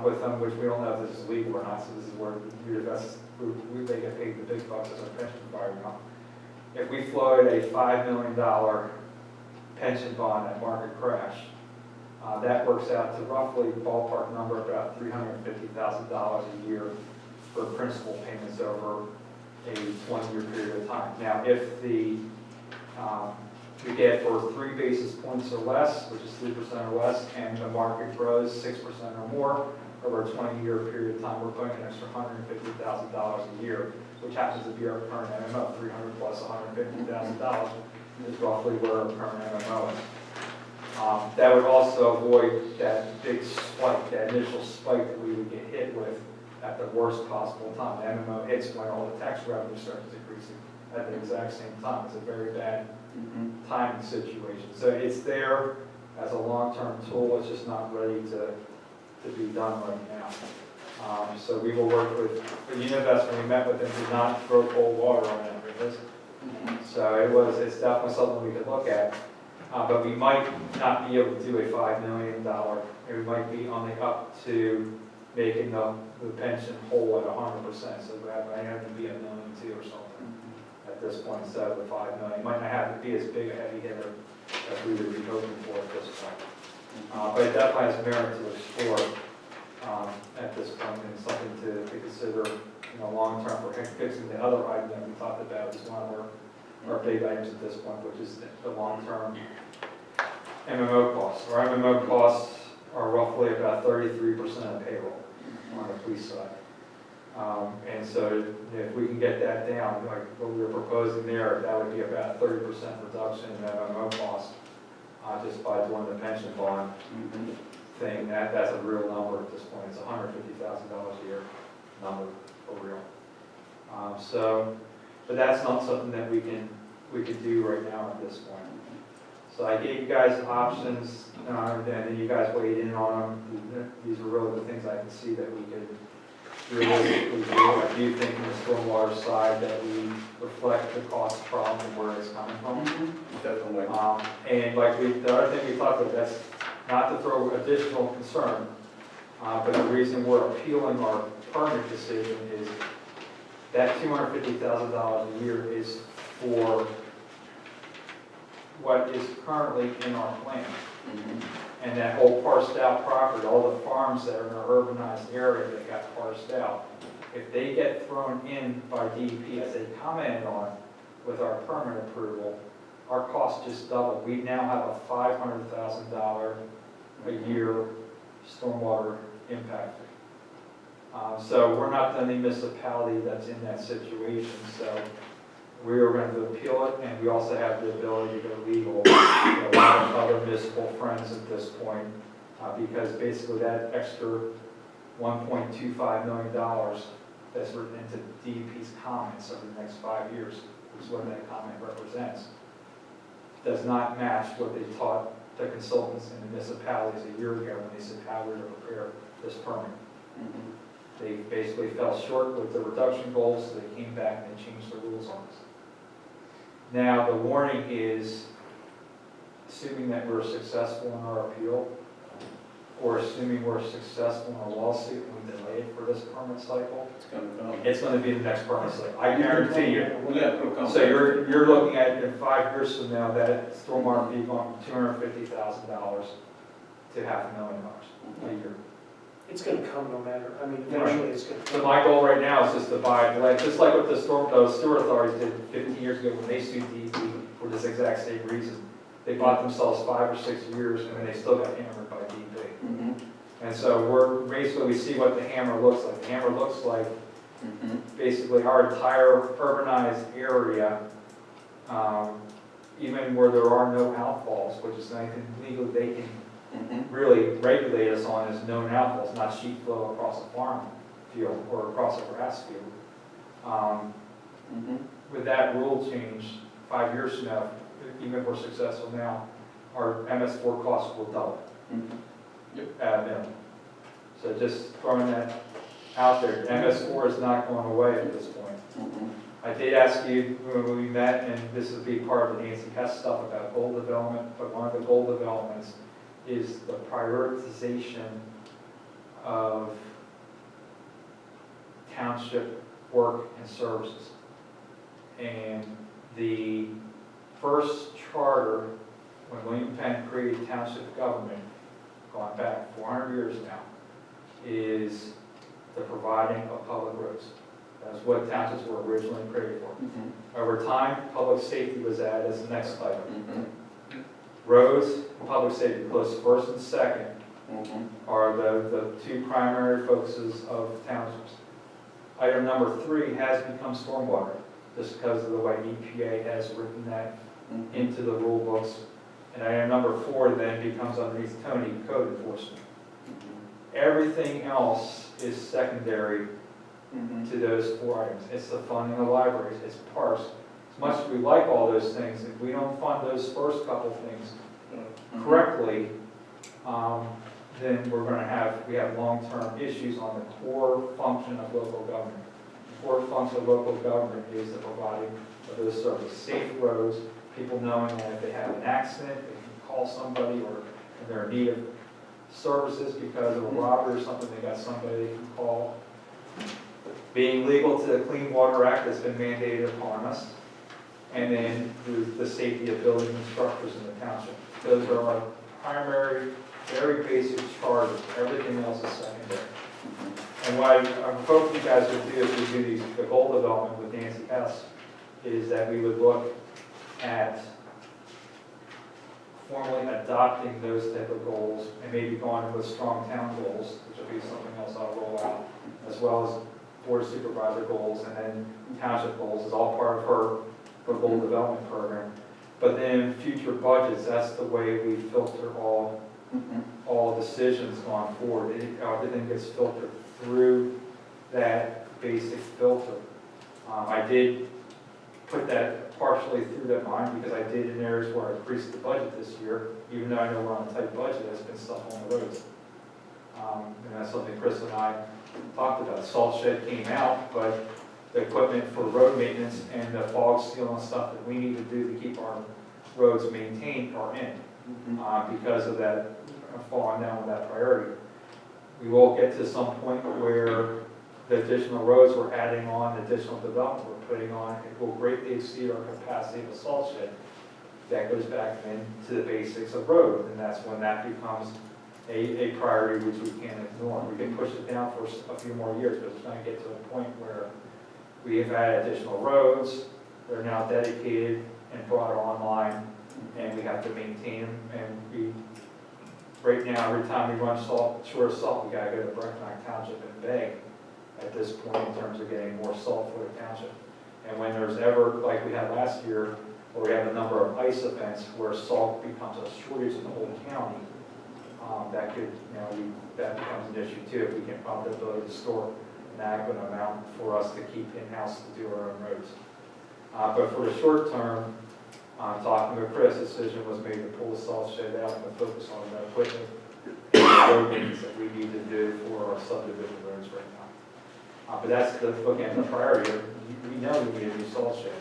with them, which we don't know if this is legal or not, so this is where they get paid the big bucks as our pension provider now. If we floated a $5 million pension bond at market crash, that works out to roughly ballpark number about $350,000 a year for principal payments over a 20-year period of time. Now, if the we get for 3 basis points or less, which is 3% or less, and the market grows 6% or more over a 20-year period of time, we're putting an extra $150,000 a year, which happens to be our current MMO. 300 plus $150,000 is roughly where our current MMO is. That would also avoid that big spike, that initial spike that we would get hit with at the worst possible time. The MMO hits when all the tax revenue starts decreasing at the exact same time. It's a very bad timing situation. So it's there as a long-term tool. It's just not ready to be done right now. So we will work with Uninvest. When we met with them, did not throw cold water on them. So it's definitely something we could look at. But we might not be able to do a $5 million. We might be on the up to making the pension whole at 100%. So that might have to be $1.2 million or something at this point instead of the $5 million. It might not have to be as big a heavy hitter as we would be hoping for at this point. But it definitely has merit to explore at this point, and something to consider, long term for fixing the other item that we talked about is one of our big items at this point, which is the long-term MMO costs. Our MMO costs are roughly about 33% of payroll on the police side. And so if we can get that down, like what we were proposing there, that would be about 30% reduction in MMO costs just by doing the pension bond thing. That's a real number at this point. It's $150,000 a year number for real. But that's not something that we could do right now at this point. So I gave you guys options, and then you guys weighed in on them. These are really the things I can see that we could realistically do. I do think in the stormwater side that we reflect the cost problem and where it's coming from. Definitely. And like the other thing we talked about, that's not to throw additional concern, but the reason we're appealing our permit decision is that $250,000 a year is for what is currently in our plan. And that whole parsed out property, all the farms that are in our urbanized area that got parsed out, if they get thrown in by DEP as they commented on with our permit approval, our cost just doubled. We now have a $500,000 a year stormwater impact. So we're not the only municipality that's in that situation. So we are going to appeal it, and we also have the ability to go legal with a lot of other municipal friends at this point, because basically that extra $1.25 million that's written into DEP's comments over the next 5 years, which is what that comment represents, does not match what they taught the consultants in the municipalities a year ago when they said how we're going to prepare this permit. They basically fell short with the reduction goals, so they came back and they changed the rules on us. Now, the warning is, assuming that we're successful in our appeal, or assuming we're successful in a lawsuit and we delay it for this permit cycle, it's going to be the next permit cycle. I guarantee you. So you're looking at in 5 years from now that stormwater fee going from $250,000 to $500,000 a year. It's going to come no matter. I mean, eventually it's going to come. So my goal right now is just to buy land, just like what the sewer authorities did 15 years ago when they sued DEP for this exact same reason. They bought themselves 5 or 6 years, and then they still got hammered by DEP. And so we see what the hammer looks like. The hammer looks like basically our entire urbanized area, even where there are no outfalls, which is anything legally they can really regulate us on is known outfalls, not sheet flow across a farm field or across a grass field. With that rule change, 5 years from now, even if we're successful now, our MS4 costs will double at a minimum. So just throwing that out there. MS4 is not going away at this point. I did ask you when we met, and this would be part of the Nancy Hess stuff about goal development, but one of the goal developments is the prioritization of township work and services. And the first charter, when William Penn created township government, going back 400 years now, is the providing of public roads. That's what townships were originally created for. Over time, public safety was added as the next item. Roads and public safety, close first and second, are the two primary focuses of townships. Item number 3 has become stormwater, just because of the way EPA has written that into the rule books. And item number 4 then becomes underneath Tony, code enforcement. Everything else is secondary to those 4 items. It's the funding of libraries, it's parks. As much as we like all those things, if we don't fund those first couple things correctly, then we have long-term issues on the core function of local government. The core function of local government is the providing of those services, safe roads, people knowing that if they have an accident, they can call somebody, or if they're in need of services because of a robbery or something, they got somebody they can call. Being legal to the Clean Water Act that's been mandated upon us, and then the safety of buildings and structures in the township. Those are our primary, very basic charters. Everything else is secondary. And what I hope you guys would do if we do the goal development with Nancy S., is that we would look at formally adopting those type of goals and maybe going with strong town goals, which will be something else I'll roll out, as well as board supervisor goals and then township goals is all part of her goal development program. But then future budgets, that's the way we filter all decisions going forward. Everything gets filtered through that basic filter. I did put that partially through that mind because I did in areas where I increased the budget this year, even though I know we're on a tight budget, there's been stuff on the roads. And that's something Chris and I talked about. Salt shed came out, but the equipment for road maintenance and the fog seal and stuff that we need to do to keep our roads maintained are in because of that falling down with that priority. We will get to some point where the additional roads we're adding on, additional development we're putting on, it will greatly exceed our capacity of a salt shed. That goes back into the basics of road, and that's when that becomes a priority which we can't ignore. We can push it down for a few more years, but it's going to get to a point where we have had additional roads, they're now dedicated and brought online, and we have to maintain them. And right now, every time we run short of salt, we got to go to Brecknock Township and beg at this point in terms of getting more salt for the township. And when there's ever, like we had last year, where we have a number of ice events where salt becomes a shortage in the whole county, that becomes an issue too. If we can't find the ability to store an adequate amount for us to keep in-house to do our own roads. But for the short term, talking with Chris, the decision was made to pull the salt shed out and focus on the equipment and the road maintenance that we need to do for our subdivision roads right now. But that's looking at the priority. We know we need a new salt shed.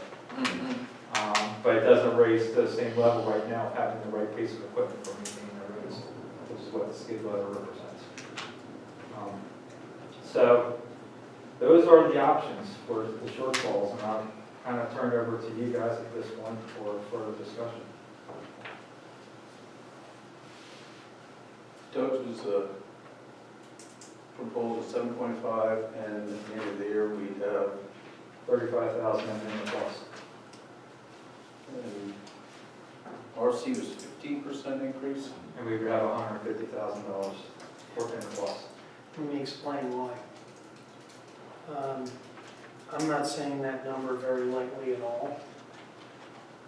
But it doesn't raise to the same level right now of having the right piece of equipment for maintaining our roads, which is what the skid loader represents. So those are the options for the shortfalls, and I'll kind of turn it over to you guys at this point for further discussion. Doug's was proposed at 7.5, and at the end of the year we'd have 35,000 in the plus. and RC was 15% increase. And we would have $150,000 for in the plus. Let me explain why. I'm not saying that number very lightly at all.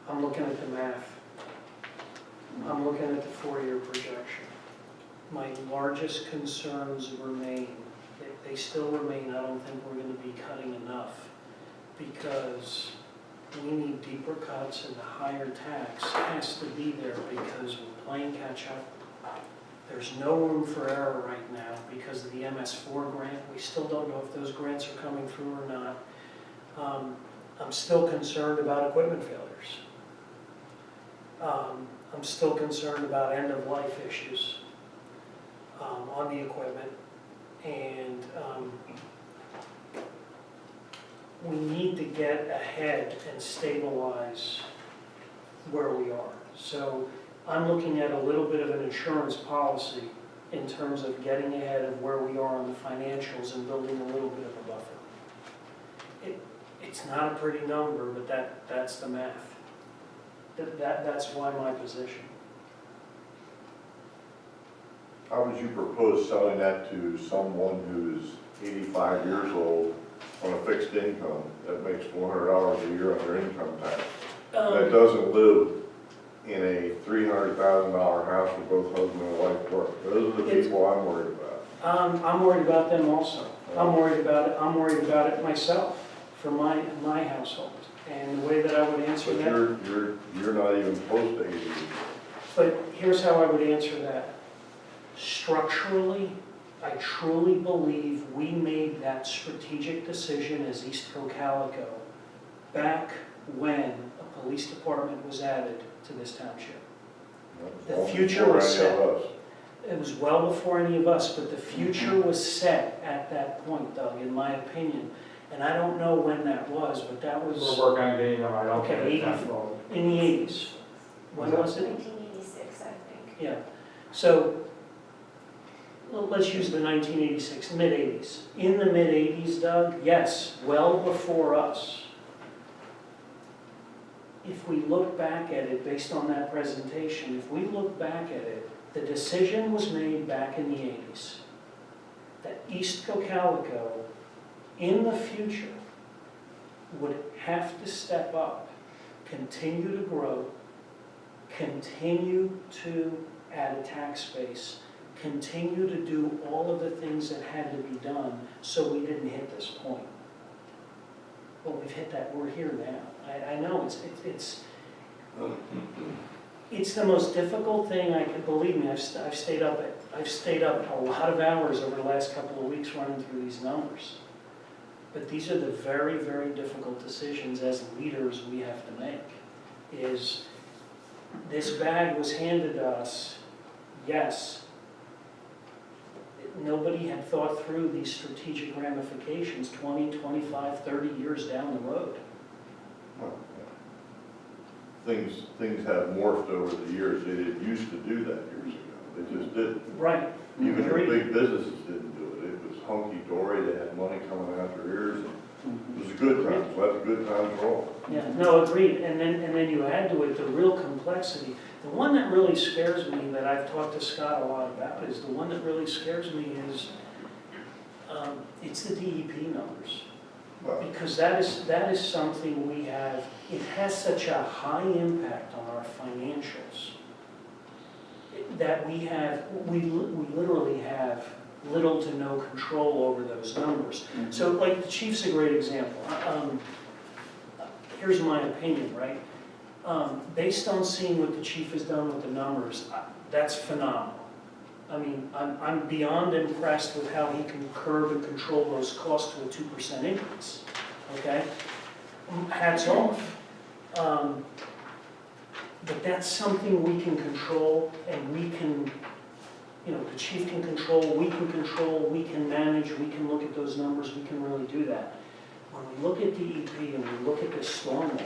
I'm looking at the math. I'm looking at the 4-year projection. My largest concerns remain. They still remain. I don't think we're going to be cutting enough because we need deeper cuts, and the higher tax has to be there because we're playing catch up. There's no room for error right now because of the MS4 grant. We still don't know if those grants are coming through or not. I'm still concerned about equipment failures. I'm still concerned about end-of-life issues on the equipment. And we need to get ahead and stabilize where we are. So I'm looking at a little bit of an insurance policy in terms of getting ahead of where we are on the financials and building a little bit of a buffer. It's not a pretty number, but that's the math. That's why my position. How would you propose selling that to someone who's 85 years old on a fixed income that makes $400 a year on their income tax? That doesn't live in a $300,000 house where both husband and wife work? Those are the people I'm worried about. I'm worried about them also. I'm worried about it myself for my household. And the way that I would answer But that. you're not even close to 80. But here's how I would answer that. Structurally, I truly believe we made that strategic decision as East Cocalico back when a police department was added to this township. The future was set. It was well before any of us, but the future was set at that point, Doug, in my opinion. And I don't know when that was, but that was. We're working on getting them, I don't think Okay, it's that long. in the 80s. When was it? 1986, I think. Yeah. So let's use the 1986, mid-80s. In the mid-80s, Doug, yes, well before us. If we look back at it, based on that presentation, if we look back at it, the decision was made back in the 80s that East Cocalico, in the future, would have to step up, continue to grow, continue to add a tax base, continue to do all of the things that had to be done so we didn't hit this point. Well, we've hit that, we're here now. I know it's the most difficult thing I could, believe me, I've stayed up a lot of hours over the last couple of weeks running through these numbers. But these are the very, very difficult decisions as leaders we have to make. Is this bag was handed to us, yes. Nobody had thought through these strategic ramifications 20, 25, 30 years down the road. Well, things have morphed over the years. They didn't used to do that years ago. They just didn't. Right. Even the Agreed. big businesses didn't do it. It was hunky-dory. They had money coming out their ears. And it was a good time. Let the good times roll. Yeah, no, agreed. And then you add to it the real complexity. The one that really scares me, that I've talked to Scott a lot about, is the one that really scares me is it's the DEP numbers. Well, Because that is something we have, it has such a high impact on our financials that we literally have little to no control over those numbers. So like the chief's a great example. Here's my opinion, right? Based on seeing what the chief has done with the numbers, that's phenomenal. I mean, I'm beyond impressed with how he can curb and control those costs to a 2% increase, okay? Hats off. But that's something we can control, and we can, the chief can control, we can manage, we can look at those numbers, we can really do that. When we look at DEP and we look at this stormwater,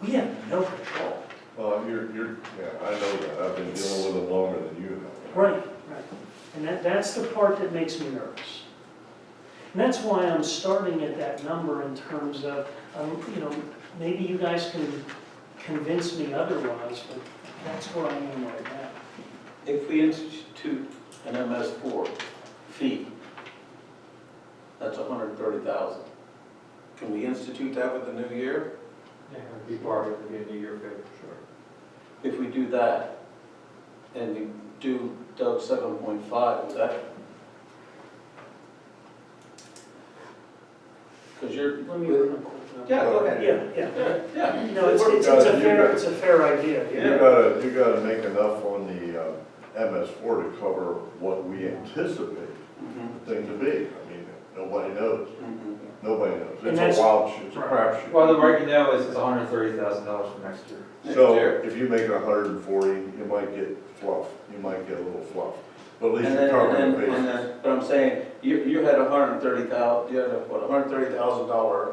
we have no control. well, I know that. I've been dealing with them longer than you have. Right. And that's the part that makes me nervous. And that's why I'm starting at that number in terms of, maybe you guys can convince me otherwise, but that's where I am right now. If we institute an MS4 fee, that's 130,000. Can we institute that with the new year? Yeah, it'd be part of it, it'd be a New Year bid, sure. If we do that, and we do Doug 7.5, would that? Because you're. Let me run a quick number. Yeah, go ahead. Yeah. Yeah. No, it's a fair idea, yeah. You gotta make enough on the MS4 to cover what we anticipate the thing to be. I mean, nobody knows. Nobody knows. And It's that's- a wild shit, it's a crapshoot. Well, the right now is it's $130,000 for next year. So if you make it 140, you might get fluff. You might get a little fluff. But at least And you're then, covering and the then, and bases. then, but I'm saying, you had $130,000, you had a, what, $130,000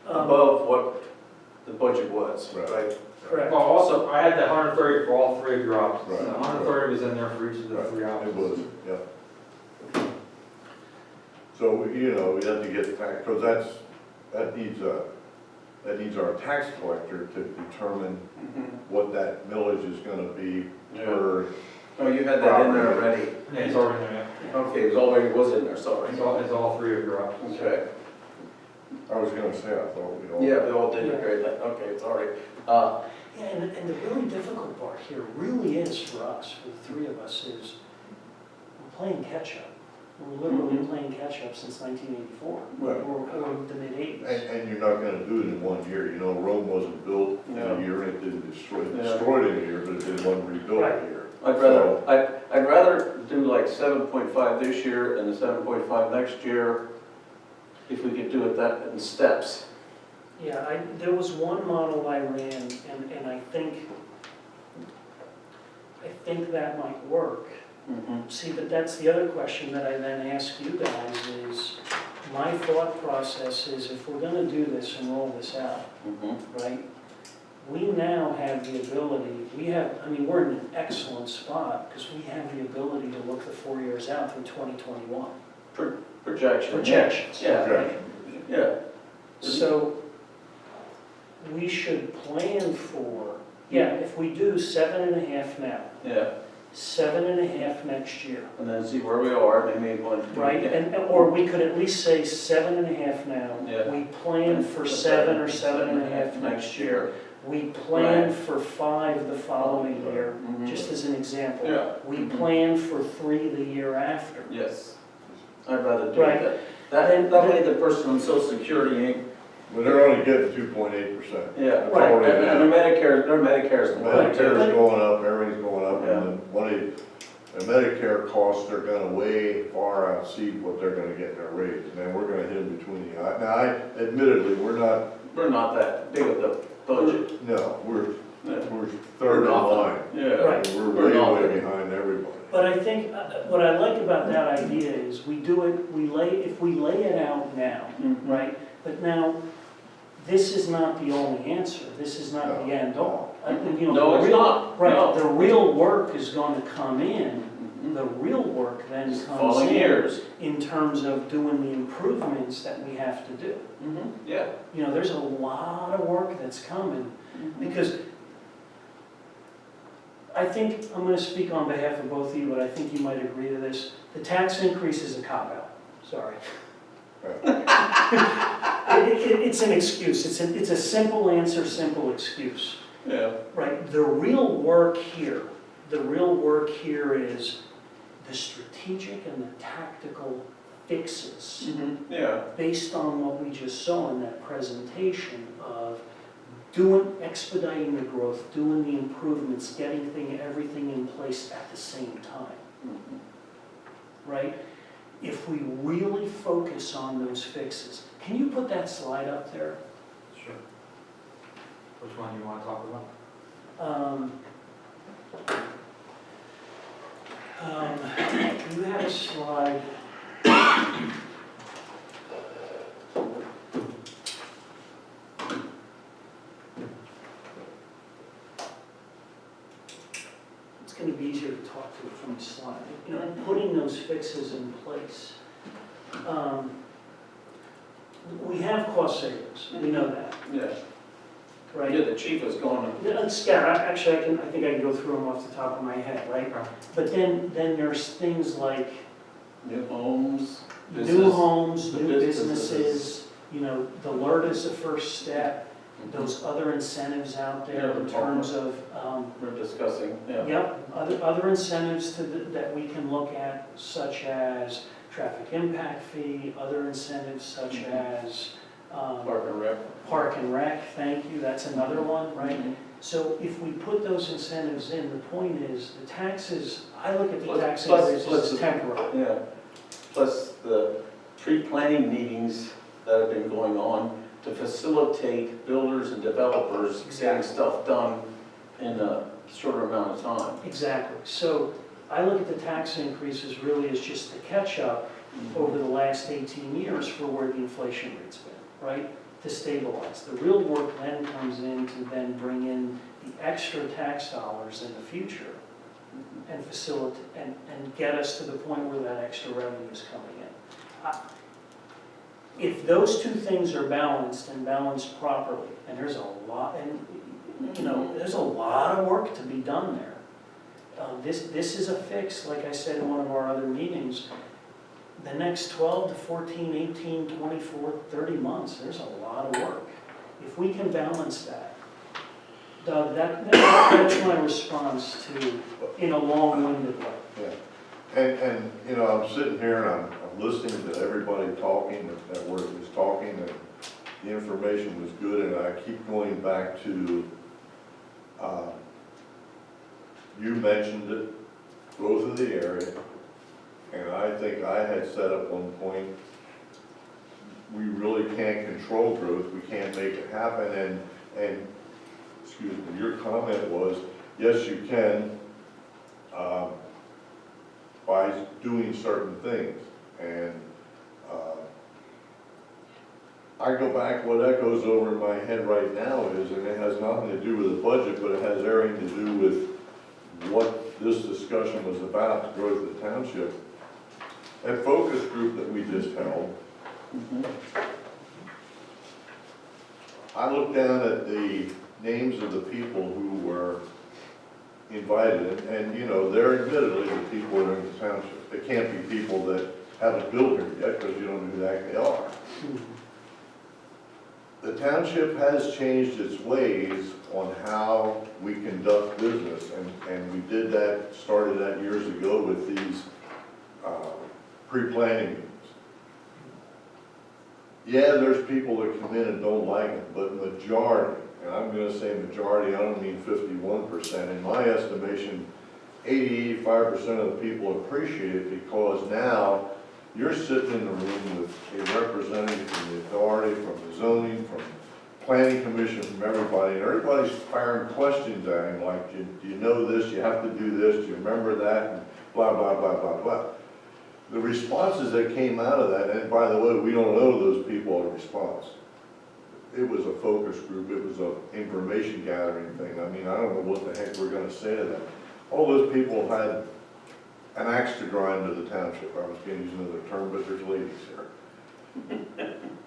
above what the budget was, Right. right? Correct. Well, also, I had the 130 for all three of your options. Right. The 130 was in there for each of the three It options. was, yeah. So, you know, we have to get tax, because that needs our tax collector to determine what that millage is gonna be per. Oh, you had that in there already. Yeah, it's already in there. Okay, it was in there, sorry. It's all three of your options. Okay, I was gonna say, I thought we all. yeah, we all did agree that, okay, sorry. Yeah, and the really difficult part here really is for us, for the three of us, is we're playing catch-up. We're literally playing catch-up since 1984, Right. or the mid-80s. And you're not gonna do it in 1 year, you know, Rome wasn't built in No. a year, it didn't destroy, Yeah. destroyed in a year, but it wasn't rebuilt Right. in a year. I'd rather do like 7.5 this year and the 7.5 next year, if we could do it that in steps. Yeah, there was one model I ran, and I think that might work. See, but that's the other question that I then ask you guys is, my thought process is, if we're gonna do this and roll this out, right? We now have the ability, we're in an excellent spot, because we have the ability to look the 4 years out through 2021. Projections. Yeah, Right? yeah. So, we should plan for, if we do 7.5 now, Yeah, 7.5 next year, and then see where we are, maybe one. right? Or we could at least say 7.5 now. Yeah. We plan for 7 or 7.5 next year. We plan for 5 the following year, just as an example. Yeah. We plan for 3 the year after. Yes, I'd rather do Right. that. That way the person on social security ain't, But they're only getting 2.8%. yeah. Right. And their Medicare's going Medicare's too. going up, everything's going up, Yeah. and the Medicare costs are gonna way far exceed what they're gonna get in their raise, and then we're gonna hit in between the eye. Now, admittedly, we're We're not that big of the budget. we're Yeah. third in nothing. line. Yeah. Right. We're We're way, nothing. way behind everybody. But I think, what I like about that idea is we do it, if we lay it out now, right? But now, this is not the only answer, this is not the end all. No, it's not. Right, No. the real work is gonna come in, the real work then comes Following in years. in terms of doing the improvements that we have to do. Yeah. There's a lot of work that's coming, because I think, I'm gonna speak on behalf of both of you, but I think you might agree to this, the tax increase is a cop-out, sorry. It's an excuse, it's a simple answer, simple excuse, Yeah. right? The real work here is the strategic and the tactical fixes Yeah. based on what we just saw in that presentation of expediting the growth, doing the improvements, getting everything in place at the same time, right? If we really focus on those fixes, can you put that slide up there? Sure. Which one do you want to talk about? You had a slide. It's going to be easier to talk to it from the slide. Putting those fixes in place. We have cost savings, we know that, Yeah. right? Yeah, the chief is going to. Yeah, it's scattered. Actually, I think I can go through them off the top of my head, right? But then there's things like New homes. new homes, the new businesses. businesses, the alert is the first step, those other incentives out there in terms of, We're discussing, yeah. yep, other incentives that we can look at, such as traffic impact fee, other incentives such as Park and rec. park and rec, thank you, that's another one, right? So if we put those incentives in, the point is, the taxes, I look at the tax increases as temporary. Yeah, plus the pre-planning meetings that have been going on to facilitate builders and developers getting stuff done in a shorter amount of time. Exactly, so I look at the tax increases really as just the catch-up over the last 18 years for where the inflation rate's been, right? To stabilize. The real work then comes in to then bring in the extra tax dollars in the future and facilitate, and get us to the point where that extra revenue is coming in. If those two things are balanced and balanced properly, and there's a lot, and you know, there's a lot of work to be done there. This is a fix, like I said in one of our other meetings, the next 12 to 14, 18, 24, 30 months, there's a lot of work. If we can balance that, Doug, that's my response to, in a long-winded way. Yeah, and, you know, I'm sitting here and I'm listening to everybody talking, that word was talking, and the information was good, and I keep going back to, you mentioned it, growth of the area, and I think I had said at one point, we really can't control growth, we can't make it happen, and excuse me, your comment was, yes, you can, by doing certain things. And I go back, what echoes over in my head right now is, and it has nothing to do with the budget, but it has everything to do with what this discussion was about, the growth of the township. That focus group that we just held, I looked down at the names of the people who were invited, and you know, they're admittedly the people that are in the township. They can't be people that haven't built here yet, because you don't know who the heck they are. The township has changed its ways on how we conduct business, and we did that, started that years ago with these pre-planning meetings. Yeah, there's people that come in and don't like it, but majority, and I'm gonna say majority, I don't mean 51%, in my estimation, 80–85% of the people appreciate it, because now you're sitting in the room with a representative from the authority, from the zoning, from planning commission, from everybody, and everybody's firing questions at him, like, do you know this, you have to do this, do you remember that, and blah, blah, blah, blah, blah. The responses that came out of that, and by the way, we don't know those people in response. It was a focus group, it was an information gathering thing. I mean, I don't know what the heck we're gonna say to them. All those people had an axe to grind to the township. I was gonna use another term, but there's ladies here.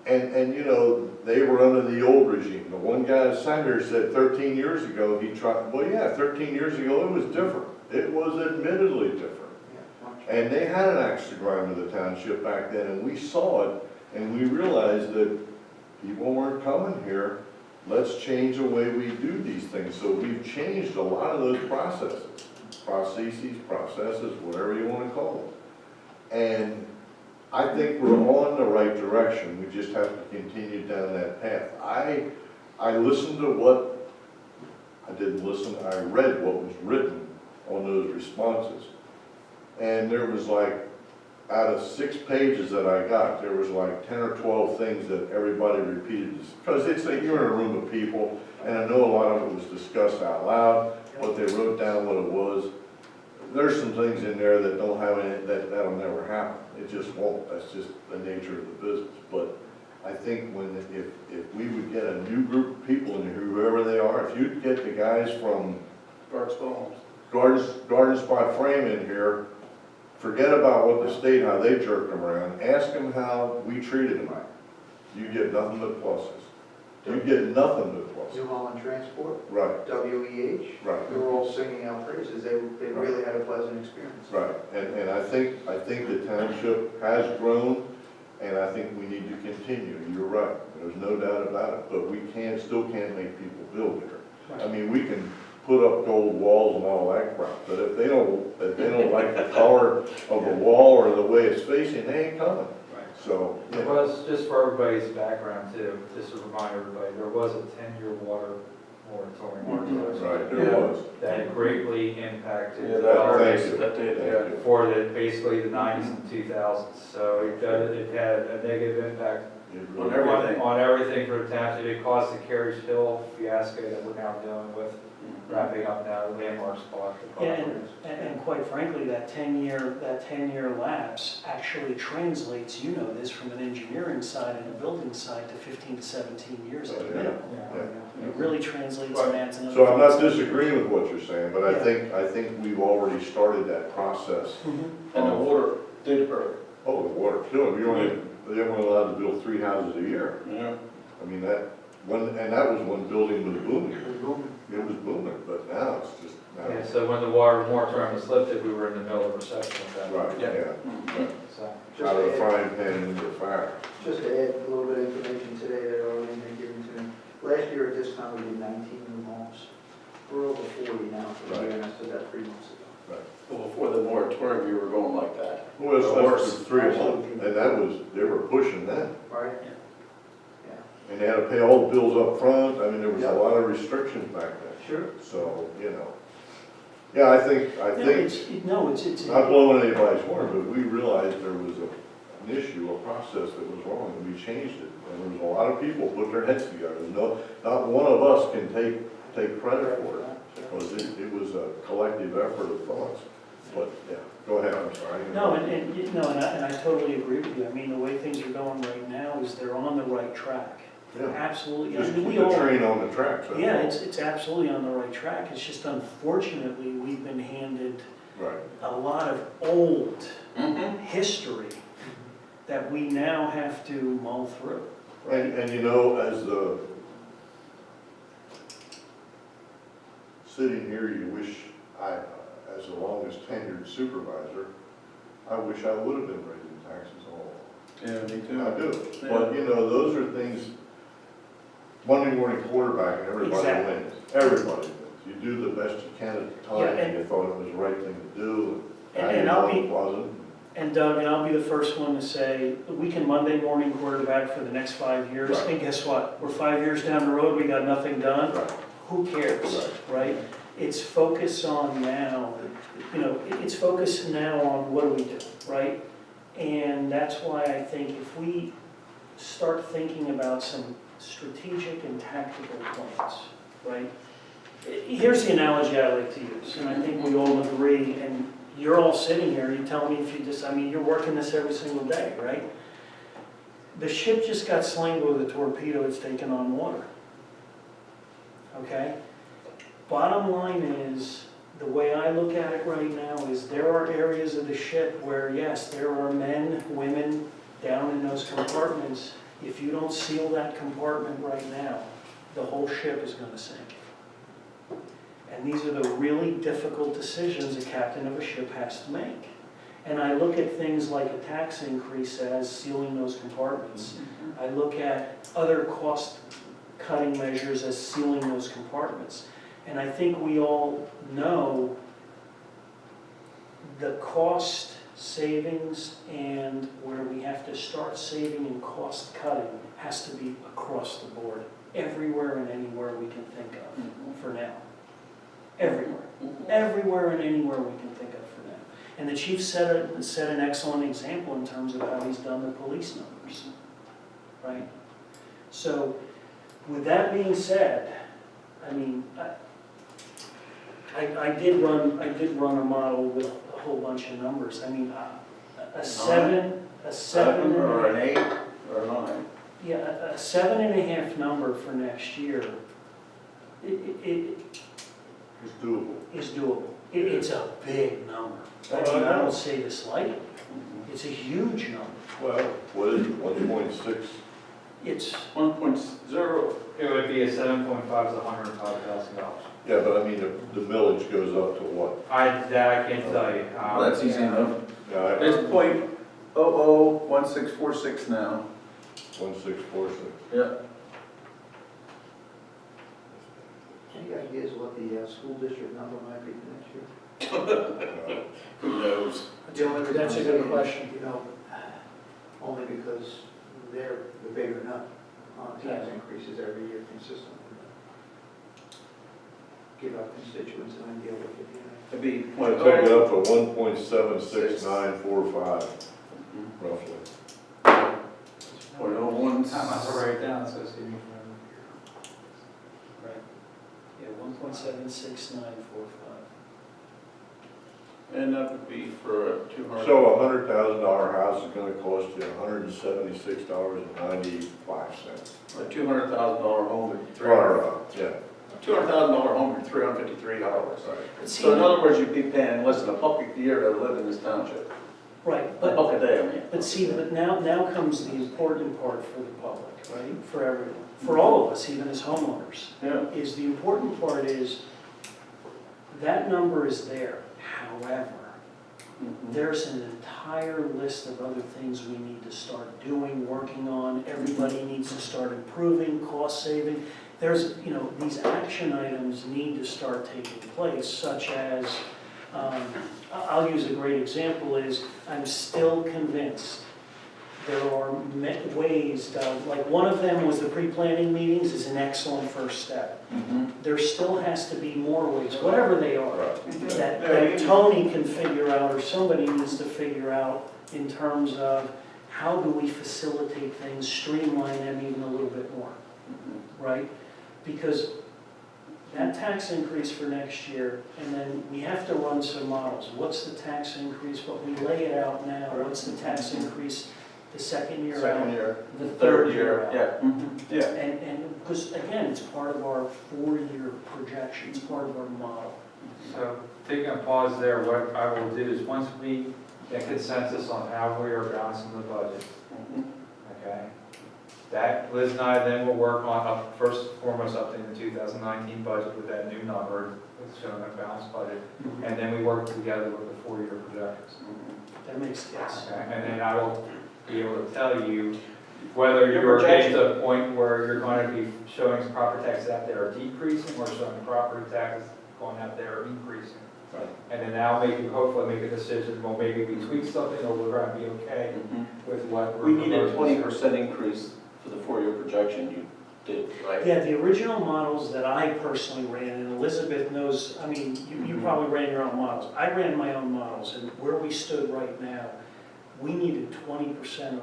And you know, they were under the old regime. The one guy that sat here said 13 years ago, he tried, well yeah, 13 years ago it was different. It was admittedly different. And they had an axe to grind to the township back then, and we saw it, and we realized that people weren't coming here. Let's change the way we do these things. So we've changed a lot of those processes, whatever you want to call them. And I think we're on the right direction. We just have to continue down that path. I listened to what, I didn't listen, I read what was written on those responses. And there was like, out of 6 pages that I got, there was like 10 or 12 things that everybody repeated. Because it's like you're in a room of people, and I know a lot of it was discussed out loud, but they wrote down what it was. There's some things in there that don't have any, that'll never happen. It just won't. That's just the nature of the business. But I think if we would get a new group of people in here, whoever they are, if you'd get the guys from Garden Spot Frame in here, forget about what the state, how they jerked them around. Ask them how we treated them. You get nothing but pluses. You get nothing but pluses. New Holland Transport, Right, WEH, right. we were all singing our praises. They really had a pleasant experience. Right, and I think the township has grown, and I think we need to continue. You're right, there's no doubt about it, but we still can't make people build here. I mean, we can put up gold walls and all that crap, but if they don't like the color of the wall or the way it's facing, they ain't coming. So, There was, just for everybody's background too, just to remind everybody, there was a 10-year water moratorium. right, there was. That greatly impacted Thank you. for basically the 90s and 2000s. So it had a negative impact On everything. on everything for the township. It caused the Carriage Hill fiasco that we're now dealing with. wrapping up now, the landmarks bought the Yeah, properties. and quite frankly, that 10-year lapse actually translates, you know this, from an engineering side and a building side to 15 to 17 years at a Yeah. minimum. It really translates and adds another. So I'm not disagreeing with what you're saying, but Yeah. I think we've already started that process. Mhm. And the water did hurt. Oh, the water, too, they weren't allowed to build 3 houses a year. Yeah. I mean, that was when building was booming. It was booming. It was booming, but now it's just, now, Yeah, so when the water moratorium was lifted, we were in the middle of recession at that point. right, Yeah. yeah. So, Just Out of the to add- frying pan into the fire. Just to add a little bit of information today that already been given to me. Last year at this time, we did 19 new homes. We're over 40 now for the year, and I said that 3 months ago. Well, before the moratorium, we were going like that. Well, it's Or worse. just 3 a month, and they were pushing that. Right? Yeah. Yeah. And they had to pay all the bills up front. I mean, there was a Yeah. lot of restrictions back then. Sure. So, you know. Yeah, I think, It's. not blowing anybody's horn, but we realized there was an issue, a process that was wrong, and we changed it. And there was a lot of people put their heads together. No, not one of us can take credit for it, because it was a collective effort of thoughts. But, yeah, go ahead, I'm sorry. No, and I totally agree with you. I mean, the way things are going right now is they're on the right track. Yeah, Absolutely. just I mean, keep we the all. train on the tracks. that's Yeah, all. it's absolutely on the right track. It's just unfortunately, we've been handed Right. a lot of old Mm-hmm. history that we now have to mull through. And you know, as the, sitting here, you wish as the longest tenured supervisor, I wish I would have been raising taxes all Yeah, me too. along. I do. Yeah. But, you know, those are things, Monday morning quarterback, and everybody Exactly. wins. Everybody wins. You do the best you can at the Yeah, time, and and- you thought it was the right thing to do, And- and and now I'll you be- know it wasn't. And Doug, and I'll be the first one to say, we can Monday morning quarterback for the next 5 years, Right. and guess what? We're 5 years down the road, we got nothing done. Right. Who cares, right? It's focus on now, it's focus now on what do we do, right? And that's why I think if we start thinking about some strategic and tactical plans, right? Here's the analogy I like to use, and I think we all agree, and you're all sitting here, you tell me if you just, I mean, you're working this every single day, right? The ship just got slammed with a torpedo, it's taken on water. Okay? Bottom line is, the way I look at it right now is there are areas of the ship where, yes, there are men, women down in those compartments. If you don't seal that compartment right now, the whole ship is gonna sink. And these are the really difficult decisions a captain of a ship has to make. And I look at things like a tax increase as sealing those compartments. I look at other cost-cutting measures as sealing those compartments. And I think we all know the cost savings and where we have to start saving and cost cutting has to be across the board, everywhere and anywhere we can think of for now. Everywhere. Everywhere and anywhere we can think of for now. And the chief set an excellent example in terms of how he's done the police numbers, right? So, with that being said, I mean, I did run a model with a whole bunch of numbers. I mean, a seven Or an 8 or a 9. yeah, a 7.5 number for next year, it It's doable. is doable. It's a big number. I mean, I don't say this lightly. It's a huge number. Well, what is it, 1.6? It's, 1.0. it would be a 7.5 is $105,000. Yeah, but I mean, the millage goes up to what? That I can't tell you. Well, that's easy enough. Yeah, It's .001646 now. 1.646. Yeah. Any ideas what the school district number might be for next year? Who knows? that's a good question. You know, only because they're the bigger nut on tax increases every year consistently. Give our constituents an idea what could be. It'd be Might take it up to 1.76945, roughly. Point oh one. I'm not to write it down, so it's giving me forever. Right. Yeah, 1.76945. 1.76945. And that would be for a 200. So $100,000 house is gonna cost you $176.95. A $200,000 home at Yeah, $200,000 home at $353. right. But see, So in other words, you'd be paying less than $1 a year to live in this township. right, $1 but, a day, I mean. but see, but now comes the important part for the public, right? For everyone, for all of us, even as homeowners. Yeah. Is the important part is, that number is there. However, there's an entire list of other things we need to start doing, working on. Everybody needs to start improving, cost saving. There's, these action items need to start taking place, such as, I'll use a great example is, I'm still convinced there are ways, like one of them was the pre-planning meetings is an excellent first step. There still has to be more ways, whatever they are, Right. that Tony can figure out, or somebody needs to figure out in terms of how do we facilitate things, streamline them even a little bit more, right? Because that tax increase for next year, and then we have to run some models. What's the tax increase, what we lay it out now, what's the tax increase the second year out? Second year. The third year out? Yeah. Yeah. And, because again, it's part of our 4-year projection, it's part of our model. So taking a pause there, what I will do is once we get consensus on how we are balancing the budget, okay? That, Liz and I then will work on, first and foremost, updating the 2019 budget with that new number, showing a balanced budget. And then we work together with the 4-year projections. That makes sense. Okay? And then I will be able to tell you whether Your you're getting projection. to a point where you're going to be showing some property taxes out there are decreasing, or showing property taxes going out there are increasing. Right. And then I'll hopefully make a decision, well, maybe we tweak something, or we're going to be okay with what we're We need a proposing. 20% increase for the 4-year projection you did, right? Yeah, the original models that I personally ran, and Elizabeth knows, I mean, you probably ran your own models. I ran my own models, and where we stood right now, we needed 20%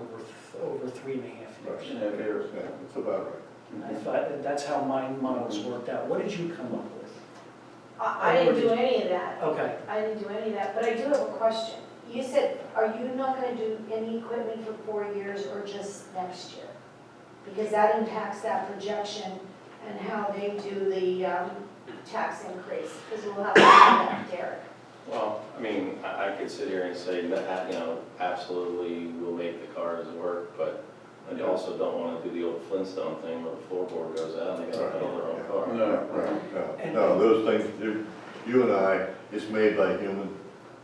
over 3.5 years. Yeah, years. Yeah, it's about right. I thought, that's how my models worked out. What did you come up with? I didn't do any of that. Okay, I didn't do any of that, but I do have a question. You said, are you not gonna do any equipment for 4 years or just next year? Because that impacts that projection and how they do the tax increase, because we'll have to do that, Derek. Well, I mean, I could sit here and say that, absolutely we'll make the cars work, but I also don't want to do the old Flintstone thing where the floorboard goes out and they gotta build their own car. No. Right, no, those things, you and I, it's made by human,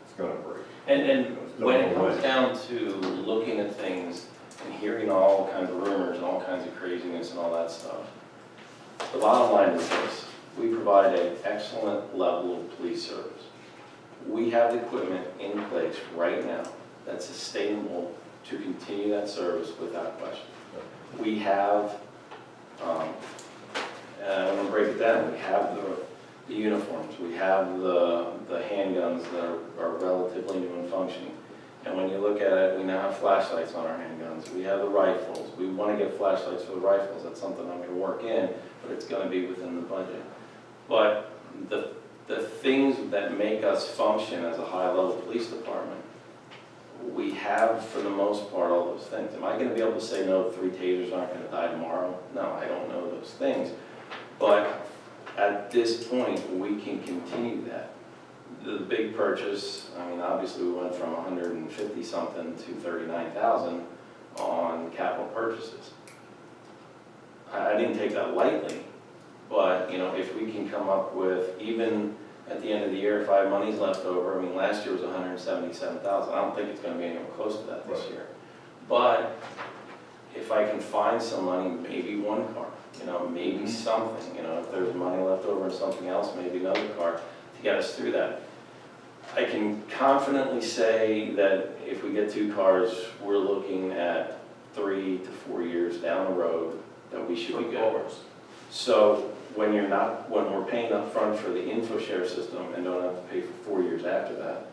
it's gonna break. And when it No way. comes down to looking at things and hearing all kinds of rumors and all kinds of craziness and all that stuff, the bottom line is this: we provide an excellent level of police service. We have the equipment in place right now that's sustainable to continue that service without question. We have, I'm going to break it down, we have the uniforms, we have the handguns that are relatively new and functioning. And when you look at it, we now have flashlights on our handguns, we have the rifles. We want to get flashlights for the rifles, that's something I'm going to work in, but it's going to be within the budget. But the things that make us function as a high-level police department, we have, for the most part, all those things. Am I going to be able to say, no, 3 tasers aren't going to die tomorrow? No, I don't know those things. But at this point, we can continue that. The big purchase, I mean, obviously, we went from 150-something to 39,000 on capital purchases. I didn't take that lightly, but, if we can come up with, even at the end of the year, if I have money's left over, I mean, last year was 177,000. I don't think it's going to be anywhere close to that this year. But if I can find some money, maybe one car, maybe something, if there's money left over and something else, maybe another car to get us through that. I can confidently say that if we get 2 cars, we're looking at 3 to 4 years down the road that we should be good. So when we're paying up front for the InfoShare system and don't have to pay for 4 years after that,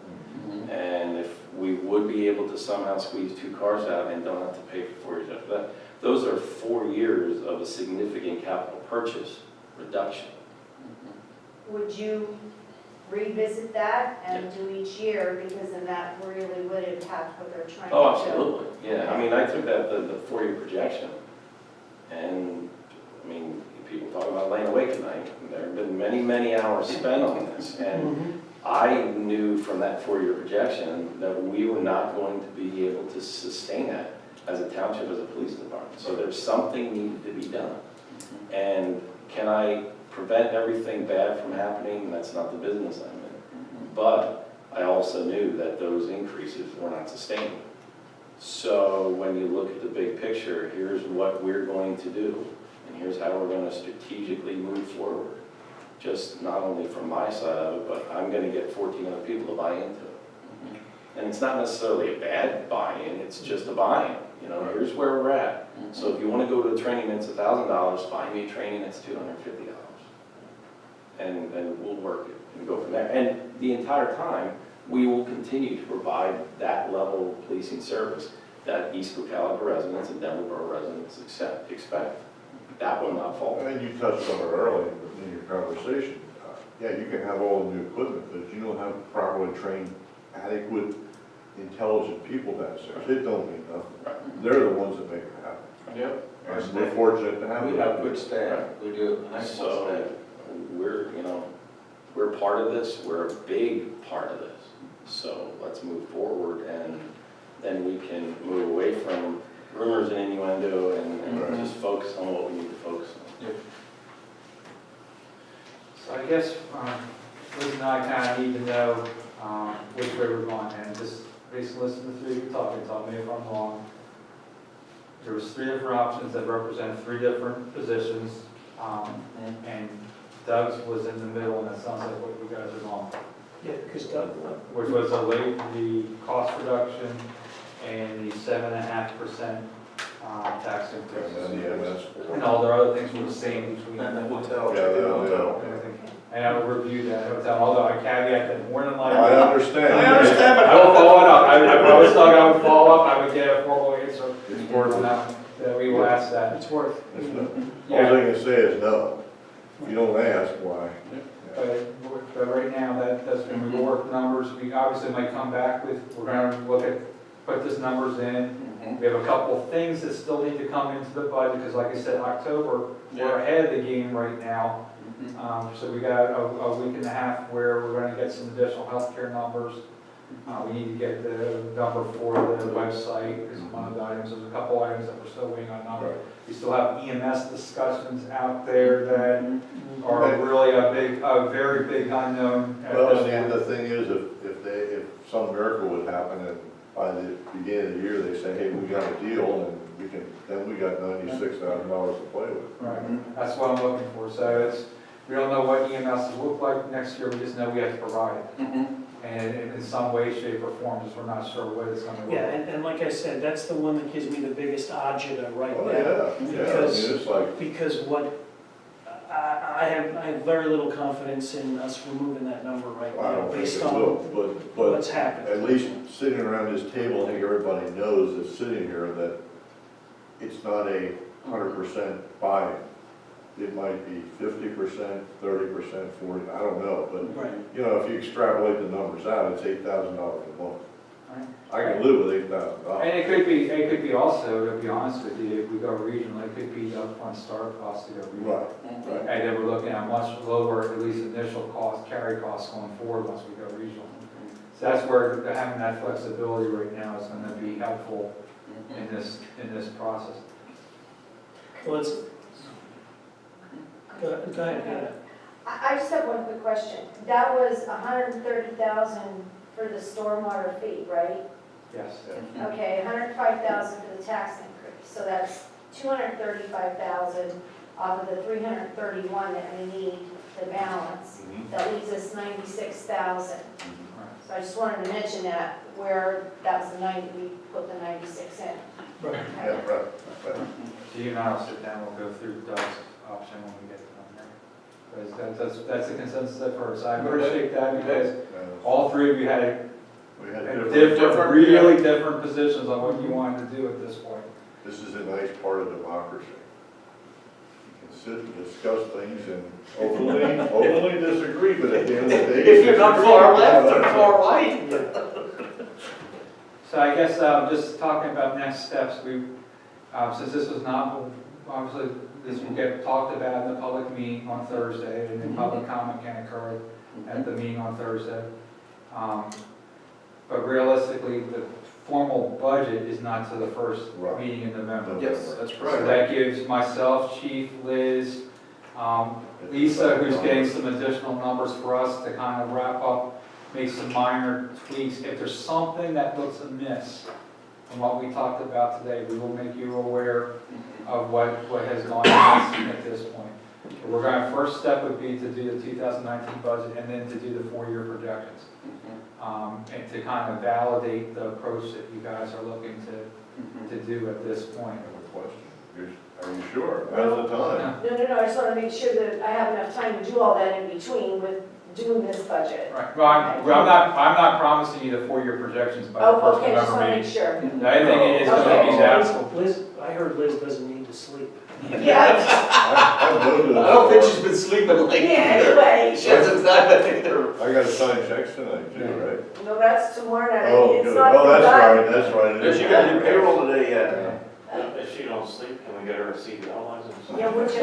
and if we would be able to somehow squeeze 2 cars out and don't have to pay for 4 years after that, those are 4 years of a significant capital purchase reduction. would you revisit that and do each year, because then that really would impact what they're trying to do? Oh, absolutely, yeah, I mean, I took that, the 4-year projection, and, I mean, people talk about laying awake at night, and there have been many, many hours spent on this, and I knew from that 4-year projection that we were not going to be able to sustain that as a township, as a police department, so there's something needed to be done. And can I prevent everything bad from happening? That's not the business I'm in. But I also knew that those increases were not sustainable. So when you look at the big picture, here's what we're going to do, and here's how we're going to strategically move forward. Just not only from my side of it, but I'm going to get 14 other people to buy into it. And it's not necessarily a bad buy-in, it's just a buy-in. You know, here's where we're at. So if you want to go to a training that's $1,000, find me a training that's $250. And we'll work it and go from there. And the entire time, we will continue to provide that level of policing service that East Cocalico residents and Denver Borough residents expect. That will not fall. And you touched on it earlier in your conversation. Yeah, you can have all the new equipment, but if you don't have properly trained, adequate, intelligent people downstairs, it don't mean nothing. They're the ones that make it happen. Yep. And we're fortunate to have them. We have good staff, we do, nice staff. So we're, you know, we're part of this, we're a big part of this. So let's move forward, and then we can move away from rumors and innuendo and just focus on what we need to focus on. So I guess, Liz and I kind of need to know which way we're going, and just basically listen to three people talking, tell me if I'm wrong. There was 3 different options that represent 3 different positions, and Doug's was in the middle, and that sounds like what you guys are going. Yeah, because Doug, Which was the cost reduction and the 7.5% tax increase. And then the EMS. And all the other things were the same between. And the hotel. Yeah, the hotel. And I will review that hotel, although I caveat that more than likely. I understand. I will follow it up. I promised Doug I would follow up, I would get a formal answer. It's worth Now, that we will ask that. it's worth. All I can say is no. If you don't ask, why? But right now, that's when we work numbers, we obviously might come back with, we're gonna look at, put these numbers in. We have a couple of things that still need to come into the budget, because like I said, October, we're ahead of the game right now. So we got a week and a half where we're gonna get some additional healthcare numbers. We need to get the number for the website is one of the items. There's a couple items that we're still waiting on numbers. We still have EMS discussions out there that are really a very big unknown. at Well, this and point. the thing is, if some miracle would happen and by the beginning of the year, they say, hey, we got a deal, and then we got $96,000 to play with. Right, that's what I'm looking for. So we don't know what EMS will look like next year, we just know we have to provide it. And in some way, shape, or form, just we're not sure what it's gonna look Yeah, like. and like I said, that's the one that gives me the biggest agita right Oh, now. yeah, I mean, it's like, Because what, I have very little confidence in us removing that number right I now, don't think based it on will, but what's happened. at least sitting around this table, I think everybody knows that's sitting here that it's not a 100% buy-in. It might be 50%, 30%, 40%, I don't know, but, Right. you know, if you extrapolate the numbers out, it's $8,000 a month. Right. I can live with $8,000. And it could be also, to be honest with you, if we go regional, it could be upfront start costs to go regional. Right. And then we're looking at much lower, at least initial cost, carry costs going forward once we go regional. So that's where having that flexibility right now is gonna be helpful in this process. Well, let's, go ahead, Hannah. I just have one quick question. That was 130,000 for the stormwater fee, right? Yes. Okay, 105,000 for the tax increase, so that's 235,000 off of the 331 that we need to balance. That leaves us 96,000. So I just wanted to mention that, where that was the 90, we put the 96 in. Right. Yeah, right. So you and I will sit down, we'll go through Doug's option when we get to them there. Because that's the consensus I've heard, so I appreciate that, because all 3 of you had We had different, really different positions on what you wanted to do at this point. This is a nice part of democracy. You sit and discuss things and openly disagree, but at the end of the day. If you're not far left or disagree. far right. So I guess just talking about next steps, we, since this was not, obviously, this will get talked about in the public meeting on Thursday, and then public comment can occur at the meeting on Thursday. But realistically, the formal budget is not to the first Right. meeting in November. Yes, that's So right. that gives myself, Chief, Liz, Lisa, who's getting some additional numbers for us to kind of wrap up, make some minor tweaks. If there's something that looks amiss from what we talked about today, we will make you aware of what has gone on at this point. We're going, first step would be to do the 2019 budget and then to do the 4-year projections. And to kind of validate the approach that you guys are looking to do at this point. I have a question. Are you sure? Now's the time. No, I just want to make sure that I have enough time to do all that in between with doing this budget. Right, well, I'm not promising you the 4-year projections by the Oh, first okay, just want November to make meeting. sure. I think it is going to be that. Liz, I heard Liz doesn't need to sleep. Yeah, I've voted. I don't think she's been sleeping lately. yeah, anyway. She hasn't done it either. I gotta sign checks tonight too, right? No, that's tomorrow night. Oh, It's good. not Oh, that's done. right, that's right. It Does is. she got to do payroll today yet? If she don't sleep, can we get her a CDL license? Yeah, would you?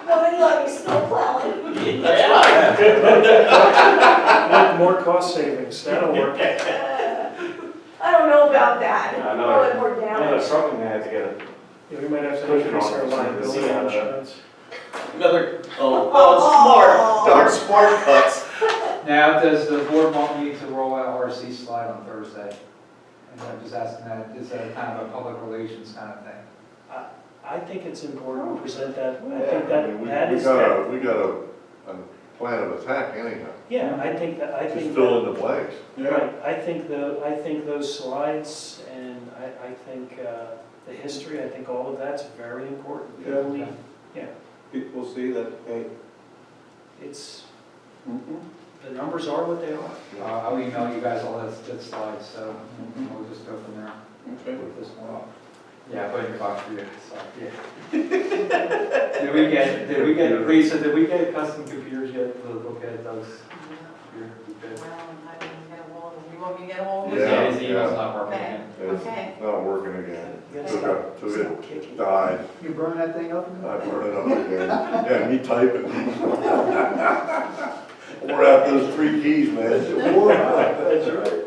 Well, then let me snow plowing. That's right. More cost savings, that'll work. I don't know about that. I know. Probably more I know damage. it's something they had to get a, Yeah, we might have to increase our liability insurance. Another, oh, smart, darn smart cuts. Now, does the board want me to roll out RC slide on Thursday? And I'm just asking that, is that kind of a public relations kind of thing? I think it's important to present that, I Yeah, think I mean, that is. we got a plan of attack anyhow. Yeah, I think that, Just fill in the blanks. Right, I think those slides and I think the history, I think all of that's very important. Yeah. People need- People see that, hey. It's, the numbers are what they are. I'll email you guys all that slides, so we'll just go from there Okay. with this one. Yeah, put it in your box for you, so, yeah. Did we get, Lisa, did we get custom computers yet to look at those? Here, we good? Well, I didn't get a hold of him. You want me to get a hold of him? Yeah. His email's not working Okay. again. Okay. It's not working again. It's Took not it kicking. died. You burn that thing up? I burned it up again. Yeah, me typing. Wore out those 3 keys, man. That's right.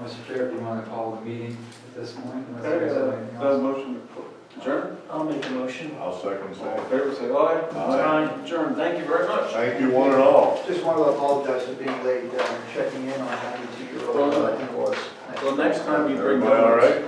Mr. Chair, if you want to call the meeting at this point, unless Okay, there's anything that else. motion to adjourn? I'll make a motion. I'll second All in that. favor, say aye. Aye. Adjourn, thank you very much. Thank you one and all. Just want to apologize for being late, checking in on a 92-year-old, I think it was. Well, next time you bring. Everybody all right?